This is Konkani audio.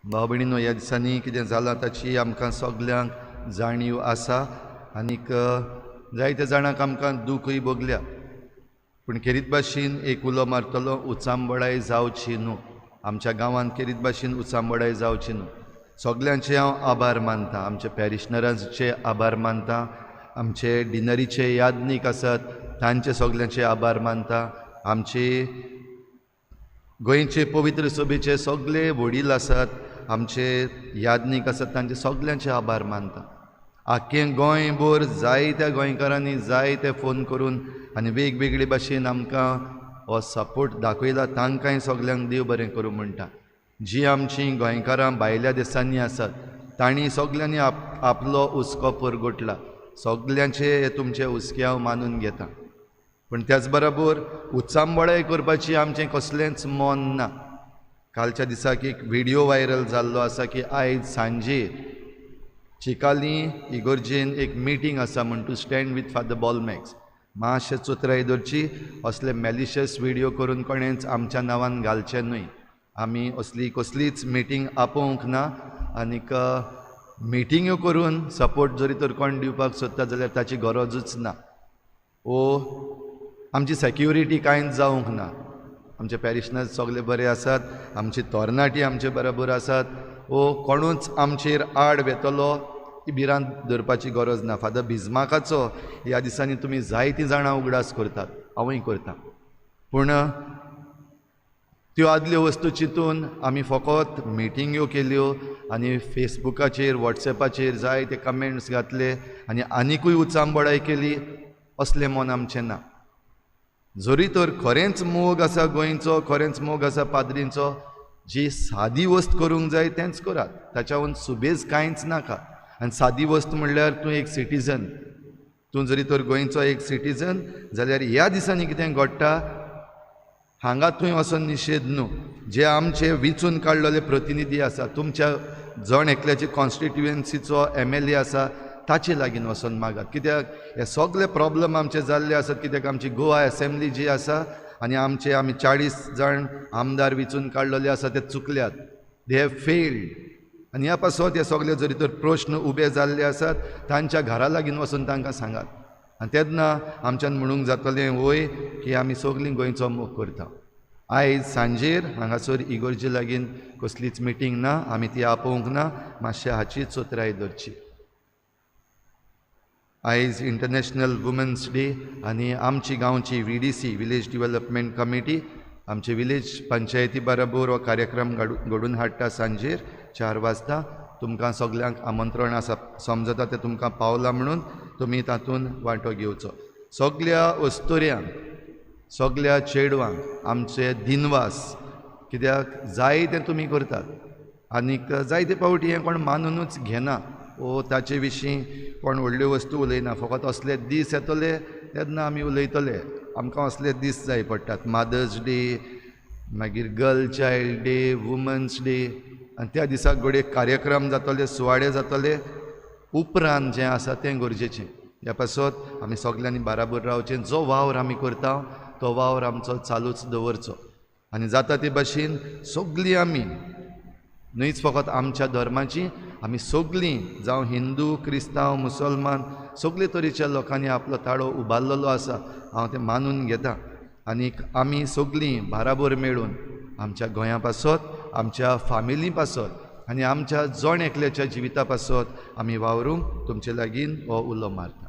भाव भयणीनो, ह्या दिसांनी कितें जालां ताची आमकां सगल्यांक जाणीव आसा आनीक जायत्या जाणांक आमकां दूखय भोगल्या. पूण खेरीत भाशेन एक उलो मारतलो, उचांबळाय जावची न्हू. आमच्या गांवांत खेरीत भाशेन उचांबळाय जावची न्हू. सगल्यांचे हांव आभार मानतां. आमचे पॅरिशनरांचे आभार मानतां, आमचे डिनरीचे यादनीक आसात तांचे सगल्यांचे आभार मानतां, आमचे गोंयचे पवित्र सभेचे सगळे वडील आसात, आमचे यादनीक आसात, तांचे सगल्यांचे आभार मानतां. आख्खें गोंयभर जायत्या गोंयकारांनी जायते फोन करून आनी वेगवेगळे भाशेन आमकां हो सपोर्ट दाखयला. तांकांय सगल्यांक देव बरें करूं म्हणटा. जीं आमचीं गोंयकारां भायल्या देशांनी आसात तांणी सगल्यांनी आपलो हुस्को परगटला. सगल्यांचे हे तुमचे हुस्के हांव मानून घेतां. पूण त्याच बरोबर उचांबळाय करपाची आमचें कसलेंच मोन ना. कालच्या दिसाक एक व्हिडिओ व्हायरल जाल्लो आसा की आयज सांजे चिकाली इगोर्जेन एक मिटींग आसा म्हण to stand with father Bolmax. मातशें चुत्राय धरची. असले मॅलिशियस व्हिडिओ करून कोणेंच आमच्या नांवान घालचें न्हय. आमी असली कसलीच मिटींग आपोवंक ना आनीक मिटींग्यो करून सपोर्ट जरी तर कोण दिवपाक सोदता जाल्यार ताची गरजूच ना. आमची सॅक्युरिटी कांयच जावंक ना. आमचे पॅरिशनर्स सगळे बरे आसात, आमची तोरणाटी आमचे बरोबर आसात. कोणूच आमचेर आड वेतलो ही भिरांत धरपाची गरज ना. फादर बिस्माकाचो ह्या दिसांनी तुमी जायतीं जाणां उगडास करतात, हांवूय करतां. पूण त्यो आदल्यो वस्तू चिंतून आमी फकत मिटींग्यो केल्यो आनी फेसबुकाचेर वॉट्सॅपाचेर जायते कमेंट्स घातले आनी आनिकूय उचांबळाय केली. असलें मन आमचें ना. जरी तर खरेंच मोग आसा गोंयचो, खरेंच मोग आसा पाद्रींचो, जी सादी वस्त करूंक जाय तेंच करात. ताच्यावून सुबेज कांयच नाका. आनी सादी वस्त म्हणल्यार तूं एक सिटीजन. तूं जरी तर गोंयचो एक सिटीजन जाल्यार ह्या दिसांनी कितें घडटा हांगा तुवें वचोन निशेध न्हू. जे आमचे वेंचून काडलेले प्रतिनिधी आसा, तुमच्या जण एकल्याची कॉन्स्टिट्युएन्सीचो MLA आसा ताचे लागीं वचोन मागात. कित्याक हे सगळे प्रॉब्लम आमचे जाल्ले आसात. कित्याक आमची गोवा असेंब्ली जी आसा आनी आमी 40 जाण आमदार वेंचून काडलेले आसा ते चुकल्यात. They have failed. आनी ह्या पासत हे सगळे जरी तर प्रश्न उबे जाल्ले आसात तांच्या घरा लागीं वचून तांकां सांगात. आनी तेन्ना आमच्यान म्हणूंक जातलें वय की आमी सगळीं गोंयचो मोग करता. आयज सांजेर हांगासर इगोर्जे लागीं कसलीच मिटींग ना, आमी ती आपोवंक ना. मातशें हाची चोत्राय धरची. आयज इंटरनॅशनल वुमन्स डे आनी आमची गांवची VDC विलेज डिवेलपमेंट कमिटी आमचे विलेज पंचायती बरोबर हो कार्यक्रम घडून हाडटा सांजेर 4 वाजता. तुमकां सगल्यांक आमंत्रण आसा. समजता तें तुमकां पावलां म्हणून तुमी तातूंत वांटो घेवचो. सगल्या अस्तुऱ्यांक, सगल्या चेडवांक आमचे दिनवास. कित्याक जाय तें तुमी करतात आनीक जायते फावटी हें कोण मानूनच घेना. ताचे विशीं कोण व्हडल्यो वस्तू उलयना. फकत असले दीस येतले तेन्ना आमी उलयतले. आमकां असले दीस जाय पडटात. मदर्स डे, मागीर girl child day, women's day. आनी त्या दिसाक घडये कार्यक्रम जातले, सुवाळे जातले. उपरांत जें आसा तें गरजेचें. ह्या पासत आमी सगल्यांनी बाराबर रावचें. जो वावर आमी करता तो वावर आमचो चालूच दवरचो. आनी जाता ते भाशेन सगळीं आमी न्हयच फकत आमच्या धर्माची, आमी सगळीं जावं हिंदू, क्रिस्तांव, मुसलमान सगळे तरेच्या लोकांनी आपलो ताळो उबारलेलो आसा. हांव तें मानून घेतां. आनीक आमी सगळीं बाराबर मेळून आमच्या गोंया पासत, आमच्या फामिली पासत आनी आमच्या जण एकल्याच्या जिविता पासत आमी वावरूंक तुमचे लागीं हो उलो मारता.